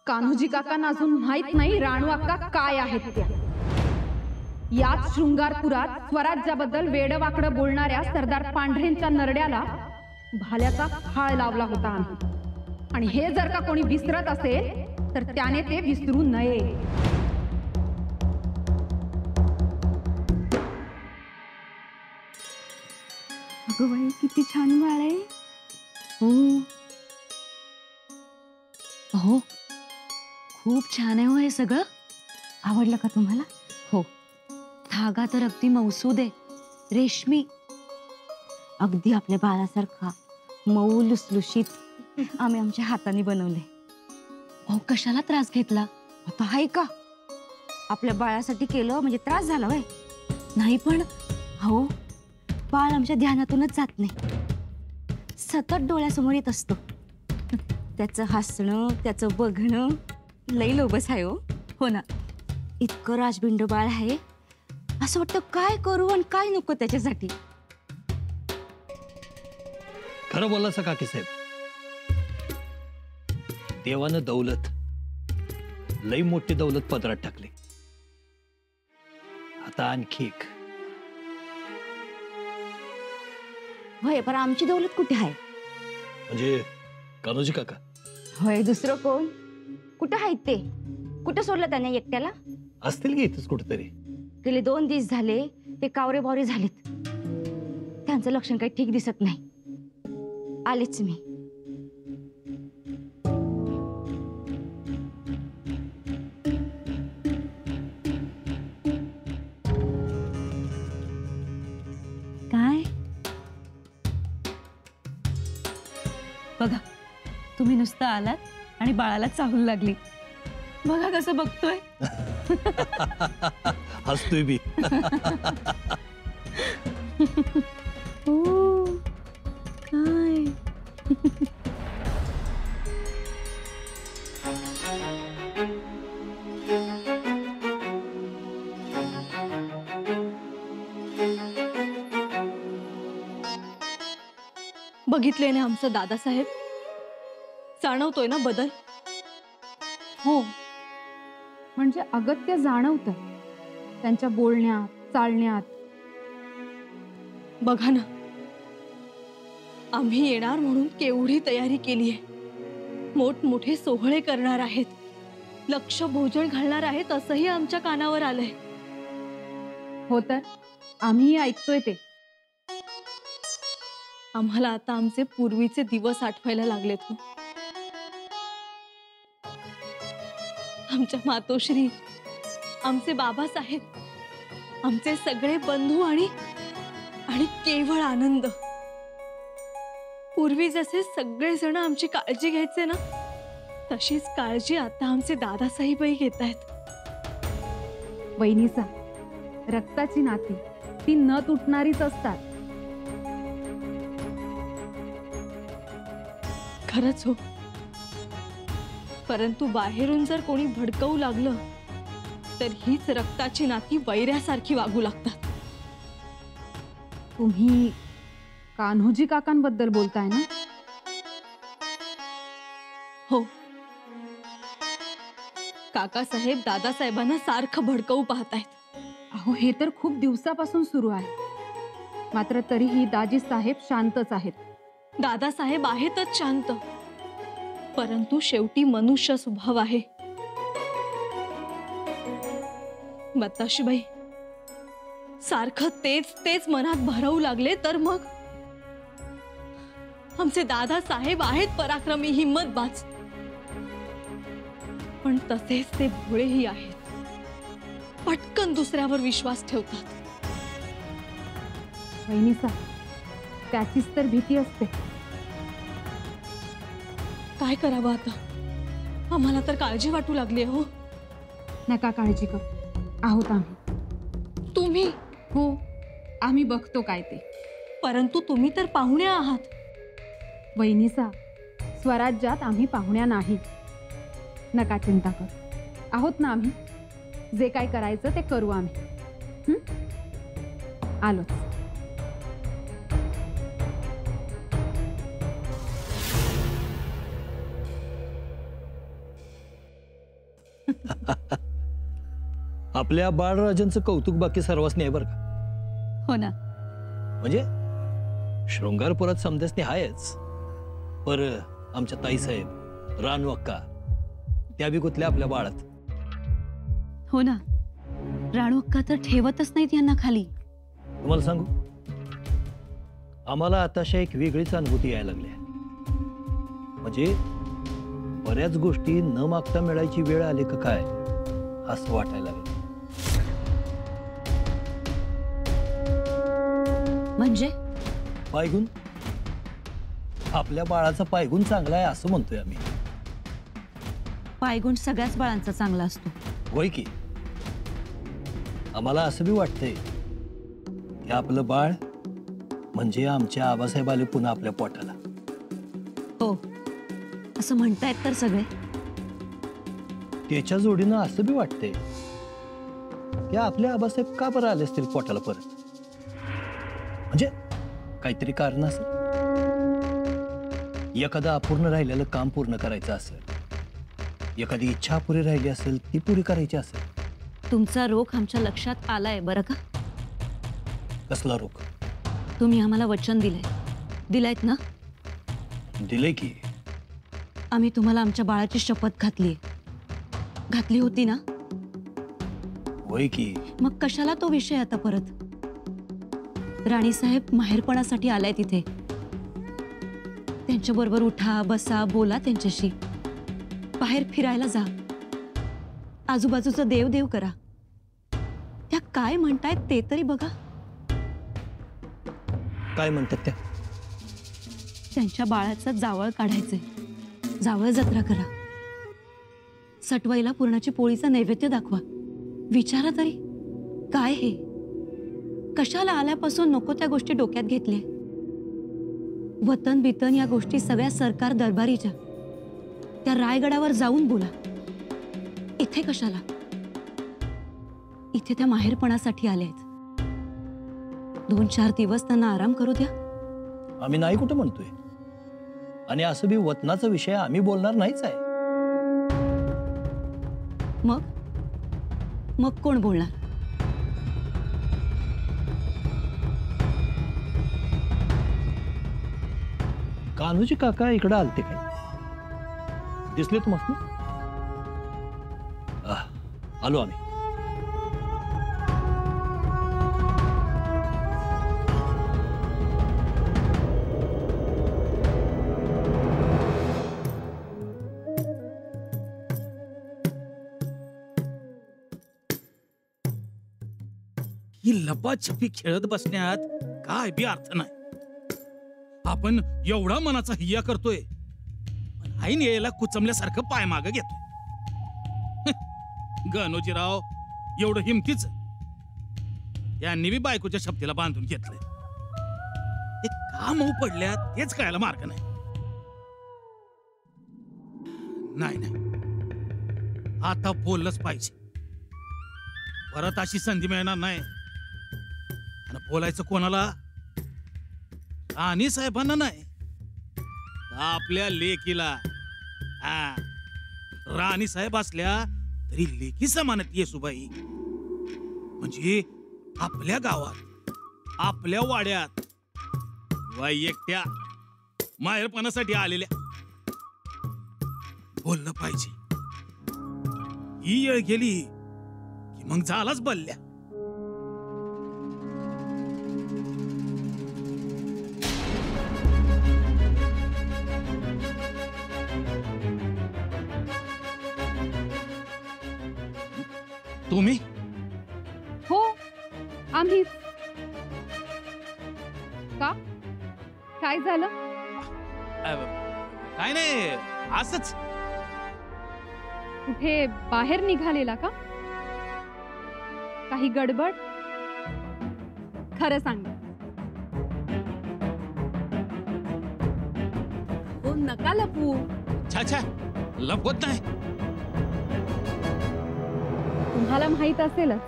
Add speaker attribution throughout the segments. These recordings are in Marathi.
Speaker 1: कान्होजी काकांना अजून माहित नाही राणू अक्का काय आहेत त्या। याच शृंगारपुरात स्वराज्याबद्दल वेडवाकडं बोलणाऱ्या सरदार पांढरेंच्या नरड्याला भाल्याचा फाळ लावला होता आम्ही, आणि हे जर का कोणी विसरत असेल तर त्याने ते विसरू नये।
Speaker 2: अगं बाई किती छान बाळ आहे। हो हो खूप छान आहे हो हे सगळं। आवडलं का तुम्हाला? हो धागा तर अगदी मौसूद आहे, रेशमी, अगदी आपल्या बाळासारखा मऊ लुसलुशीत आम्ही आमच्या हाताने बनवले। अहो कशाला त्रास घेतला? आता आहे का आपल्या बाळासाठी केलं म्हणजे त्रास झाला वय? नाही पण हो बाळ आमच्या ध्यानातूनच जात नाही, सतत डोळ्यासमोर येत असतो। त्याचं हसणं त्याचं बघणं लई लोभस आहे हो। हो ना, इतकं राजबिंड बाळ आहे, असं वाटतं काय करू आणि काय नको त्याच्यासाठी।
Speaker 3: खरं बोलला काकी साहेब, देवानं दौलत लई मोठी दौलत पदरात टाकली, आता आणखी एक।
Speaker 2: होय पण आमची दौलत कुठे आहे?
Speaker 3: म्हणजे कान्होजी काका?
Speaker 2: होय दुसरं कोण? कुठं आहेत ते? कुठं सोडलं त्याने एकट्याला?
Speaker 3: असतील की इथंच कुठेतरी।
Speaker 2: गेले 2 दिवस झाले ते कावरे बावरे झालेत, त्यांचं लक्षण काही ठीक दिसत नाही। आलेच मी। काय बघा तुम्ही नुसतं आलात आणि बाळाला चाहूल लागली, बघा कसं बघतोय।
Speaker 3: हसतोय बी।
Speaker 2: ओ काय
Speaker 4: बघितले ना आमचा दादासाहेब, जाणवतोय ना बदल?
Speaker 1: हो म्हणजे अगत्य जाणवतं त्यांच्या बोलण्यात चालण्यात।
Speaker 4: बघा ना, आम्ही येणार म्हणून केवढी तयारी केली आहे, मोठमोठे सोहळे करणार आहेत, लक्ष भोजन घालणार आहेत असंही आमच्या कानावर आलंय।
Speaker 1: हो तर आम्ही ऐकतोय ते।
Speaker 4: आम्हाला आता आमचे पूर्वीचे दिवस आठवायला लागलेत हो। आमच्या मातोश्री, आमचे बाबासाहेब, आमचे सगळे बंधू आणि केवळ आनंद। पूर्वी जसे सगळे जण आमची काळजी घ्यायचे ना, तशीच काळजी आता आमचे दादासाहेबही घेत आहेत।
Speaker 1: वहिनीसा, रक्ताची नाती ती न तुटणारीच असतात।
Speaker 4: खरंच हो, परंतु बाहेरून जर कोणी भडकवू लागलं तर हीच रक्ताची नाती वैऱ्यासारखी वागू लागतात।
Speaker 1: तुम्ही कान्होजी काकांबद्दल बोलताय ना?
Speaker 4: हो, काकासाहेब दादासाहेबांना सारखं भडकवू पाहतायत।
Speaker 1: अहो हे तर खूप दिवसापासून सुरू आहे, मात्र तरीही दाजी साहेब शांतच आहेत।
Speaker 4: दादासाहेब आहेतच शांत, परंतु शेवटी मनुष्य स्वभाव आहे। बताशीबाई, सारखं तेच तेच मनात भरवू लागले तर मग? आमचे दादासाहेब आहेत पराक्रमी हिम्मतबाज, पण तसेच ते भोळेही आहेत, पटकन दुसऱ्यावर विश्वास ठेवतात।
Speaker 1: वहिनीसा, त्याचीच तर भीती असते।
Speaker 4: काय करावं आता? आम्हाला तर काळजी वाटू लागली हो।
Speaker 1: नका काळजी करू, आहोत आम्ही।
Speaker 4: तुम्ही?
Speaker 1: हो, आम्ही बघतो काय ते।
Speaker 4: परंतु तुम्ही तर पाहुणे आहात।
Speaker 1: वहिनीसा, स्वराज्यात आम्ही पाहुण्या नाही, नका चिंता करू, आहोत ना आम्ही। जे काय करायचं ते करू आम्ही। आलोच।
Speaker 3: आपल्या बाळराजांचं कौतुक बाकी सर्वांनी आहे बरं का.
Speaker 2: हो ना.
Speaker 3: म्हणजे शृंगारपुरात समजाच आहेच, पर आमच्या ताईसाहेब रानू अक्का त्या बी गुतल्या आपल्या बाळात.
Speaker 2: हो ना, राणू अक्का तर ठेवतच नाहीत यांना खाली.
Speaker 3: तुम्हाला सांगू, आम्हाला आताशा एक वेगळीच अनुभूती यायला लागल्या. म्हणजे बऱ्याच गोष्टी न मागता मिळायची वेळ आली का काय असं वाटायला लागलं.
Speaker 2: म्हणजे
Speaker 3: पायगुण, आपल्या बाळाचा पायगुण चांगला आहे असं म्हणतोय आम्ही.
Speaker 2: पायगुण सगळ्याच बाळांचा चांगला असतो.
Speaker 3: होय की. आम्हाला असं बी वाटतंय की आपलं बाळ म्हणजे आमच्या आबासाहेब आले पुन्हा आपल्या पोटाला.
Speaker 2: हो, असं म्हणतायत तर सगळे.
Speaker 3: त्याच्या जोडीनं असं बी वाटतंय की आपले आबासाहेब का बरं आले असतील पोटाला परत. म्हणजे काहीतरी कारण असेल. एखादं अपूर्ण राहिलेलं काम पूर्ण करायचं असेल, एखादी इच्छा अपुरी राहिली असेल ती पुरी करायची असेल.
Speaker 2: तुमचा रोख आमच्या लक्षात आलाय बरं का.
Speaker 3: कसला रोग?
Speaker 2: तुम्ही आम्हाला वचन दिलायत ना.
Speaker 3: दिले की.
Speaker 2: आम्ही तुम्हाला आमच्या बाळाची शपथ घातली होती ना.
Speaker 3: होय की.
Speaker 2: मग कशाला तो विषय आता परत. राणीसाहेब माहेरपणासाठी आलाय तिथे. त्यांच्याबरोबर उठा बसा बोला, त्यांच्याशी बाहेर फिरायला जा, आजूबाजूचं देव करा. त्या काय म्हणतायत ते तरी बघा.
Speaker 3: काय म्हणतात त्या?
Speaker 2: त्यांच्या बाळाचं जावळ काढायचंय. जावळ जत्रा करा. सटवाईला पुरणाची पोळीचं नैवेद्य दाखवा. विचारा तरी काय हे. कशाला आल्यापासून नको त्या गोष्टी डोक्यात घेतल्या. वतन बितन या गोष्टी सगळ्या सरकार दरबारीच्या. त्या रायगडावर जाऊन बोला. इथे कशाला. इथे त्या माहेरपणासाठी आल्या आहेत. 2-4 दिवस त्यांना आराम करू द्या.
Speaker 3: आम्ही नाही कुठं म्हणतोय. आणि असं बी वतनाचा विषय आम्ही बोलणार नाहीच आहे.
Speaker 2: मग कोण बोलणार.
Speaker 3: कान्होजी काका इकडे आलते काय? दिसले तुम्हाला? आलो आम्ही.
Speaker 5: ही लपाछपी खेळत बसण्यात काय बी अर्थ नाही. आपण एवढा मनाचा हिया करतोय, पण ऐन यायला कुचमल्यासारखं पाय माग घेतोय. गणोजीराव एवढं हिमतीच त्यांनी बी बायकोच्या शब्दीला बांधून घेतलंय. ते का मऊ पडल्यात तेच कळायला मार्ग नाही. आता बोललंच पाहिजे. परत अशी संधी मिळणार नाही. आणि बोलायचं कोणाला? राणी साहेबांना नाही, आपल्या लेकीला. राणी साहेब असल्या तरी लेकी समानत येसुबाई. म्हणजे आपल्या गावात, आपल्या वाड्यात किंवा एकट्या माहेरपणासाठी आलेल्या. बोललं पाहिजे. ही येळ गेली की मग झालाच बल्ल्या. तुम्ही?
Speaker 1: हो, आम्हीच. का? काय झालं?
Speaker 5: काय नाही, असंच.
Speaker 1: कुठे बाहेर निघालेला का? काही गडबड? खरं सांग. हो, नका लपू.
Speaker 5: छा लपवत नाही.
Speaker 1: तुम्हाला माहित असेलच,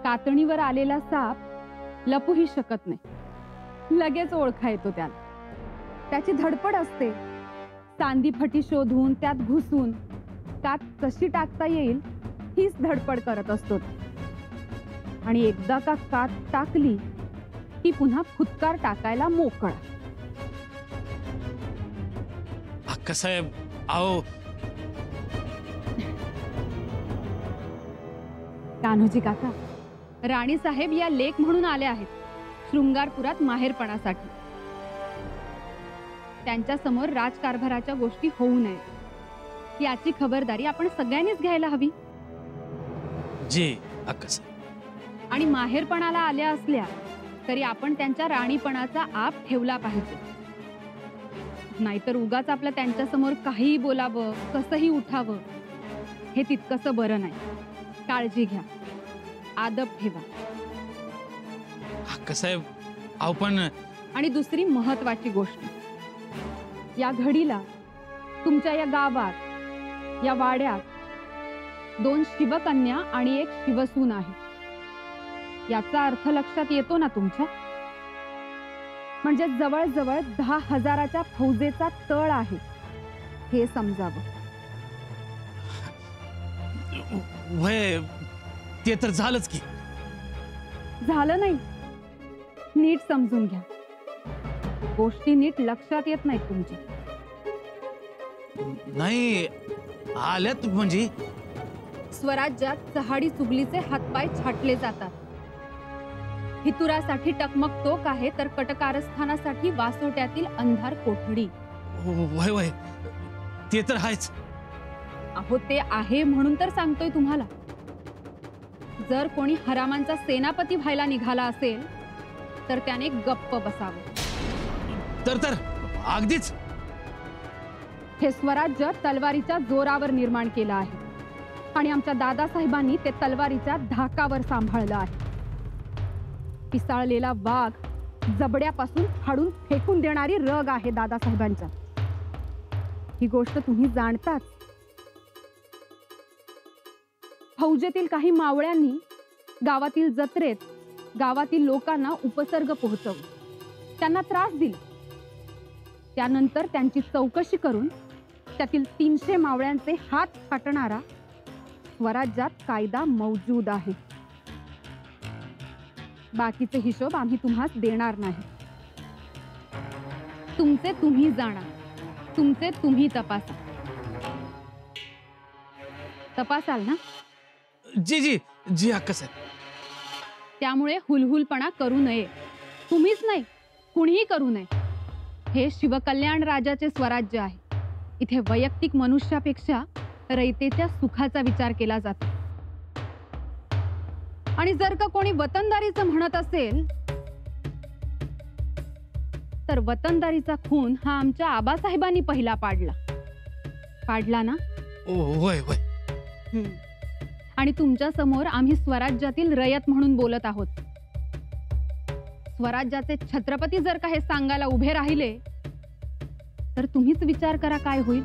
Speaker 1: कातणीवर आलेला साप लपूही शकत नाही. लगेच ओळखा येतो त्याला. त्याची धडपड असते. सांदी फटी शोधून त्यात घुसून कात कशी टाकता येईल हीच धडपड करत असतो. आणि एकदा का कात टाकली की पुन्हा फुटकार टाकायला मोकळा.
Speaker 5: अक्कासाहेब अहो
Speaker 1: कान्होजी काका, राणी साहेब या लेक म्हणून आल्या आहेत शृंगारपुरात माहेरपणासाठी. त्यांच्या समोर राजकारभाराच्या गोष्टी होऊ नयेत याची खबरदारी आपण सगळ्यांनीच घ्यायला हवी.
Speaker 5: जी अक्कासाहेब.
Speaker 1: आणि माहेरपणाला आल्या असल्या तरी आपण त्यांच्या राणीपणाचा आप ठेवला पाहिजे. नाहीतर उगाच आपलं त्यांच्या समोर काहीही बोलावं, कसंही उठावं हे तितकंसं बरं नाही. काळजी घ्या, आदब ठेवा.
Speaker 5: अक्कासाहेब अहो पण
Speaker 1: आणि दुसरी महत्वाची गोष्ट, या घडीला तुमच्या या गावात, या वाड्यात 2 शिवकन्या आणि 1 शिवसून आहे. याचा अर्थ लक्षात येतो ना तुमच्या? म्हणजे जवळजवळ 10,000च्या फौजेचा तळ आहे हे समजावं.
Speaker 5: वय ते तर झालंच की.
Speaker 1: झालं नाही, नीट समजून घ्या. गोष्टी नीट लक्षात येत नाहीत तुमची.
Speaker 5: नाही आल्यात म्हणजे
Speaker 1: स्वराज्यात चहाडी चुगलीचे हातपाय छाटले जातात. हितुरासाठी टकमक टोक आहे तर कटकारस्थानासाठी वासोट्यातील अंधार कोठडी.
Speaker 5: वय वय ते तर आहेच.
Speaker 1: अहो ते आहे म्हणून तर सांगतोय तुम्हाला. जर कोणी हरामांचा सेनापती व्हायला निघाला असेल तर त्याने गप्प बसावं.
Speaker 5: तर अगदीच.
Speaker 1: हे स्वराज्य तलवारीच्या जोरावर निर्माण केलं आहे आणि आमच्या दादासाहेबांनी ते तलवारीच्या धाकावर सांभाळलं आहे. पिसाळलेला वाघ जबड्यापासून फाडून फेकून देणारी रग आहे दादासाहेबांच्या. ही गोष्ट तुम्ही जाणताच. फौजेतील काही मावळ्यांनी गावातील जत्रेत गावातील लोकांना उपसर्ग पोहोचवला, त्यांना त्रास दिला. त्यानंतर त्यांची चौकशी करून त्यातील 300 मावळ्यांचे हात छाटणारा स्वराज्यात कायदा मौजूद आहे. बाकीचे हिशोब आम्ही तुम्हास देणार नाही. तुमचे तुम्ही जाणा, तुमचे तुम्ही तपासा. तपासाल ना?
Speaker 5: जी जी जी अक्कासाहेब.
Speaker 1: त्यामुळे हुलहुलपणा करू नये. तुम्हीच नाही, कुणीही करू नये. हे शिवकल्याण राजाचे स्वराज्य आहे. इथे वैयक्तिक मनुष्यापेक्षा रयतेच्या सुखाचा विचार केला जातो. आणि जर का कोणी वतनदारीचं म्हणत असेल तर वतनदारीचा खून हा आमच्या आबासाहेबांनी पहिला पाडला ना?
Speaker 5: वय वय.
Speaker 1: आणि तुमच्या समोर आम्ही स्वराज्यातील रयत म्हणून बोलत आहोत. स्वराज्याचे छत्रपती जर का हे सांगायला उभे राहिले तर तुम्हीच विचार करा काय होईल.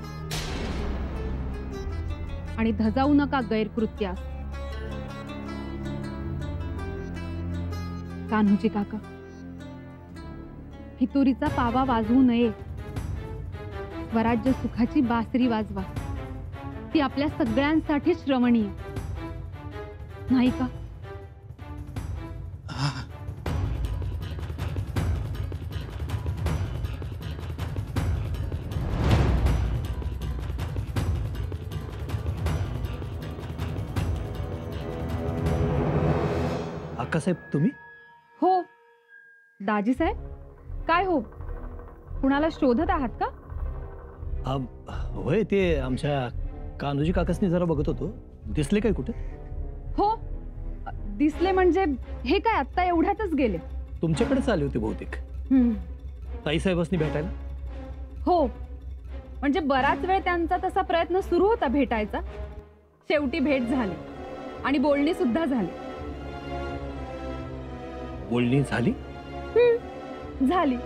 Speaker 1: आणि धजाऊ नका गैरकृत्यास. कान्होजी काका, फितुरीचा पावा वाजवू नये. स्वराज्य सुखाची बासरी वाजवा. ती आपल्या सगळ्यांसाठी श्रवणीय नाही का?
Speaker 3: अक्कासाहेब तुम्ही?
Speaker 1: हो. दाजी साहेब, काय हो, कुणाला शोधत आहात का?
Speaker 3: होय, ते आमच्या कान्होजी काकासनी जरा बघत होतो. दिसले काय कुठे?
Speaker 1: हो, दिसले म्हणजे हे काय आत्ता एवढ्यातच गेले?
Speaker 3: तुमच्याकडेच आले होते बहुतेक. ताईसाहेबांनी भेटायला?
Speaker 1: हो, म्हणजे बराच वेळ त्यांचा तसा प्रयत्न सुरू होता भेटायचा. शेवटी भेट झाली आणि बोलणी सुद्धा झाली.
Speaker 3: बोलणी झाली?
Speaker 1: झाली,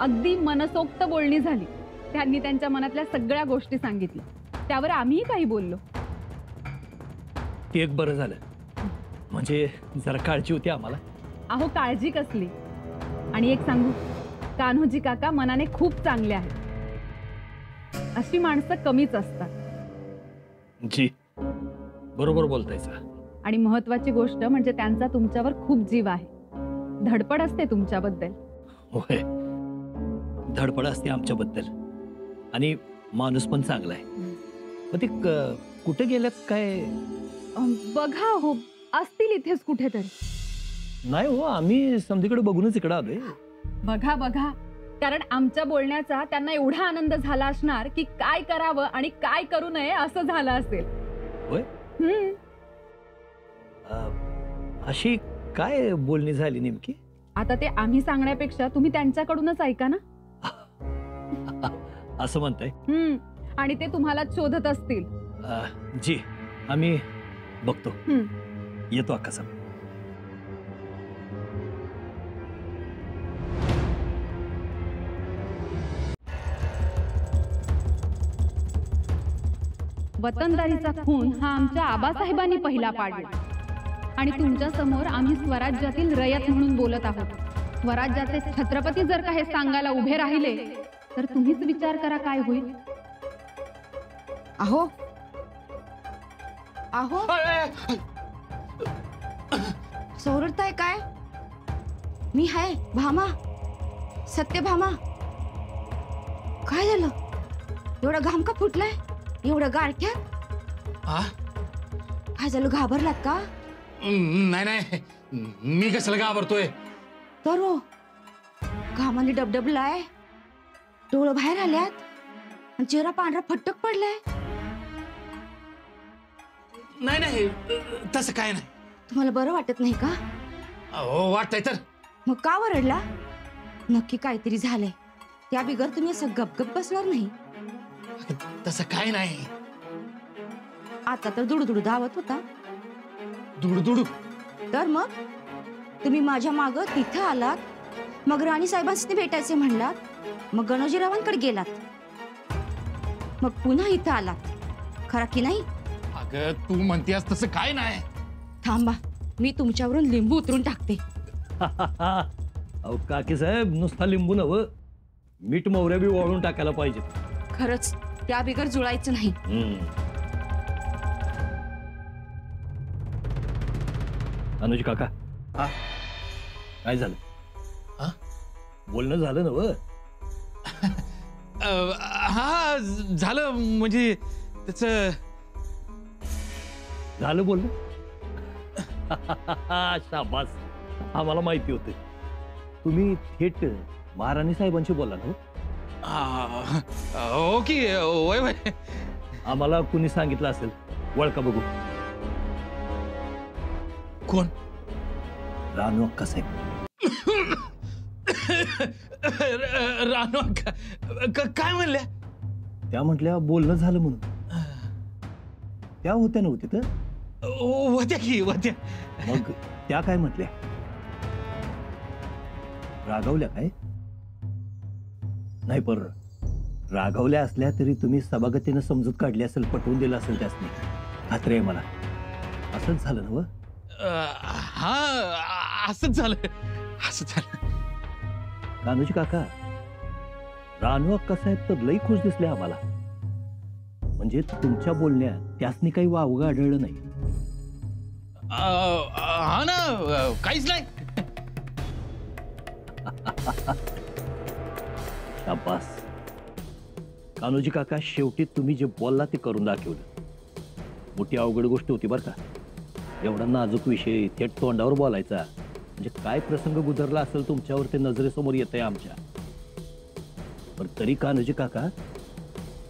Speaker 1: अगदी मनसोक्त बोलणी झाली. त्यांनी त्यांच्या मनातल्या सगळ्या गोष्टी सांगितल्या. त्यावर आम्हीही काही बोललो.
Speaker 3: ते एक बरं झालं, म्हणजे जरा काळजी होती आम्हाला.
Speaker 1: अहो काळजी कसली. आणि एक सांगू, कान्होजी काका मनाने खूप चांगले आहेत. अशी माणसं कमीच असतात.
Speaker 3: जी. बरोबर बोलतायचा.
Speaker 1: आणि महत्वाची गोष्ट म्हणजे त्यांचा तुमच्यावर खूप जीव आहे. धडपड असते तुमच्याबद्दल.
Speaker 3: होय, धडपड असते आमच्याबद्दल आणि माणूस पण चांगला आहे. मग ते कुठे गेल्यात काय?
Speaker 1: बघा हो, असतील इथेच कुठेतरी.
Speaker 3: नाही हो, आम्ही समधीकडे बघूनच इकडे आलोय.
Speaker 1: बघा बघा, कारण आमच्या बोलण्याचा त्यांना एवढा आनंद झाला असणार की काय करावं आणि काय करू नये असं झालं असेल.
Speaker 3: होय?
Speaker 1: हम्म.
Speaker 3: अशी काय बोलणी झाली नेमकी?
Speaker 1: आता ते आम्ही सांगण्यापेक्षा तुम्ही त्यांच्याकडूनच ऐका ना.
Speaker 3: असं म्हणताय?
Speaker 1: आणि ते तुम्हाला शोधत असतील.
Speaker 3: जी, आम्ही बघतो.
Speaker 1: हम्म.
Speaker 3: येतो अक्का.
Speaker 1: वतनदारीचा खून हा आमच्या आबासाहेबांनी पहिला पाडला आणि तुमच्या समोर आम्ही स्वराज्यातील रयत म्हणून बोलत आहोत. स्वराज्याचे छत्रपती जर का हे सांगायला उभे राहिले तर तुम्हीच विचार करा काय होईल.
Speaker 2: अहो अहो सोरडताय काय? मी आहे भामा, सत्यभामा. काय झालं? एवढा घाम का फुटलाय? एवढं गारठ्यात? काय झालं, घाबरलात का?
Speaker 5: नाही नाही, मी कशाला घाबरतोय?
Speaker 2: तर हो, घामाने डबडबलाय, डोळं बाहेर आल्यात आणि चेहरा पांढरा फटक पडलाय.
Speaker 5: नाही नाही, तसं काय नाही.
Speaker 2: तुम्हाला बरं वाटत नाही का?
Speaker 5: हो, वाटतंय तर.
Speaker 2: मग का वरडला? नक्की काहीतरी झालंय. त्या बिगर तुम्ही असं गपगप बसणार नाही.
Speaker 5: तसं काय नाही.
Speaker 2: आता तर दुडुदुडू धावत होता.
Speaker 5: दुडू
Speaker 2: तर मग तुम्ही माझ्या माग तिथं आलात, मग राणी साहेबांनी भेटायचे म्हणलात, मग गणोजीरावांकडे गेलात, मग पुन्हा इथं आलात. खरा की नाही?
Speaker 5: अगं, तू म्हणतेस तसं काय नाही.
Speaker 2: थांबा, मी तुमच्यावरून लिंबू उतरून टाकते.
Speaker 3: अहो काकी साहेब, नुसता लिंबू नव, मीठ मोहऱ्या बी वाळून टाकायला पाहिजे.
Speaker 2: खरंच त्या बिगर जुळायचं नाही.
Speaker 3: अनुज काका,
Speaker 5: हा?
Speaker 3: काय झालं?
Speaker 5: हा?
Speaker 3: बोलणं झालं नव?
Speaker 5: हा, झालं. म्हणजे त्याच
Speaker 3: झालं बोलणं. शाबास, आम्हाला माहिती होते तुम्ही थेट महाराणी साहेबांशी बोला ना.
Speaker 5: ओके, वय वय.
Speaker 3: आम्हाला कुणी सांगितलं असेल, वळका बघू.
Speaker 5: कोण?
Speaker 3: रानू अक्का साहेब.
Speaker 5: रानू अक्का काय म्हणल्या?
Speaker 3: त्या म्हटल्या बोलणं झालं म्हणून. त्या होत्या नव्हत्या तर?
Speaker 5: होत्या की होत्या.
Speaker 3: मग त्या काय म्हटल्या? रागावल्या काय? नाही, पर रागावल्या असल्या तरी तुम्ही सभागतीनं समजूत काढली असेल, पटवून दिलं असेल त्यासनी. खात्री आहे मला. असंच झालं ना?
Speaker 5: हा, असंच झालं. असंच झालं.
Speaker 3: कान्होजी काका, रानू अक्का साहेब तर लई खुश दिसले आम्हाला. म्हणजे तुमच्या बोलण्यात त्यासनी काही वावगं आढळलं नाही.
Speaker 5: हा ना, काहीच नाही.
Speaker 3: शाबास कान्होजी काका, शेवटी तुम्ही जे बोलला ते करून दाखवलं. मोठी अवघड गोष्ट होती बरं का. एवढा नाजूक विषय थेट तोंडावर बोलायचा म्हणजे काय प्रसंग गुजरला असेल तुमच्यावर ते नजरेसमोर येत आहे आमच्या. पण तरी कान्होजी काका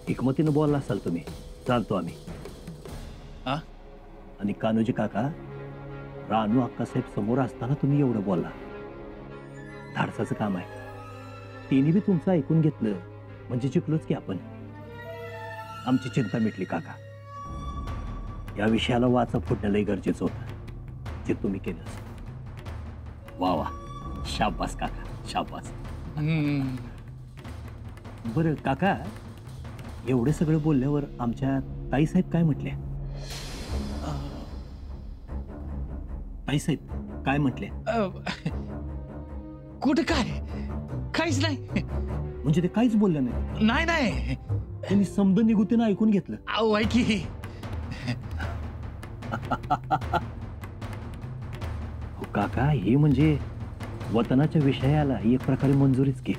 Speaker 3: हिकमतीनं बोलला असाल तुम्ही, जाणतो आम्ही. आणि कान्होजी काका, रानू अक्कासाहेब समोर असताना तुम्ही एवढं बोलला, धाडसाचं काम आहे. तिने बी तुमचं ऐकून घेतलं म्हणजे जिंकलोच की आपण. आमची चिंता मिटली काका. या विषयाला वाचा फुटणं लई गरजेचं होतं, जे तुम्ही केलं. वा वा, शाबास काका, शाबास. बरं काका, एवढं सगळं बोलल्यावर आमच्या ताईसाहेब काय म्हटल्या? ताईसाहेब काय म्हटले?
Speaker 5: कुठं काय? काहीच नाही.
Speaker 3: म्हणजे ते काहीच बोललं नाही?
Speaker 5: नाही नाही,
Speaker 3: त्यांनी समद निगुतीनं ऐकून घेतलं.
Speaker 5: अहो, ऐकी.
Speaker 3: काका हे म्हणजे वतनाच्या विषयाला एक प्रकारे मंजुरीच की.